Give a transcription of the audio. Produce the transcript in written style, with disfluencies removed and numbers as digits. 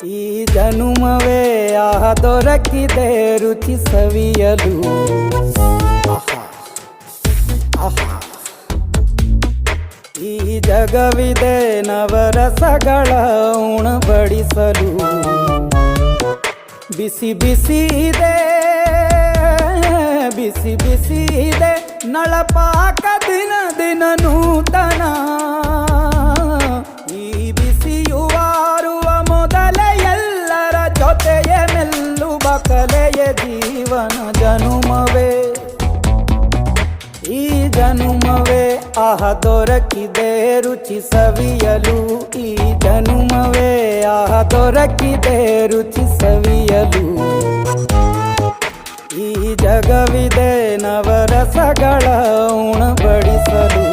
ಈ ಜನುಮವೇ ಆಹ ದೊರಕಿದೆ ರುಚಿ ಸವಿಯಲು. ಆಹಾ ಆಹಾ ಈ ಜಗವಿದೆ ನವರಸಗಳ ಉಣಬಡಿಸಲು. ಬಿಸಿ ಬಿಸಿ ಇದೆ ಬಿಸಿ ಬಿಸಿ ಇದೆ ನಳಪಾಕ ದಿನ ದಿನ ನೂತನ. ಈ ಬಿಸಿಯುವಾರುವ ಮೊದಲೇ ಎಲ್ಲರ ಜೊತೆಯ ಮೆಲ್ಲುವ ಕಲೆಯ ಜೀವನ ಜನುಮವೇ. ಈ ಜನುಮವೇ ಆಹ ದೊರಕಿದೆ ರುಚಿ ಸವಿಯಲು. ಈ ಜನುಮವೇ ಆಹ ದೊರಕಿದೆ ರುಚಿ ಸವಿಯಲು. ಈ ಜಗವಿದೆ ನವರಸಗಳ ಉಣಬಡಿಸಲು.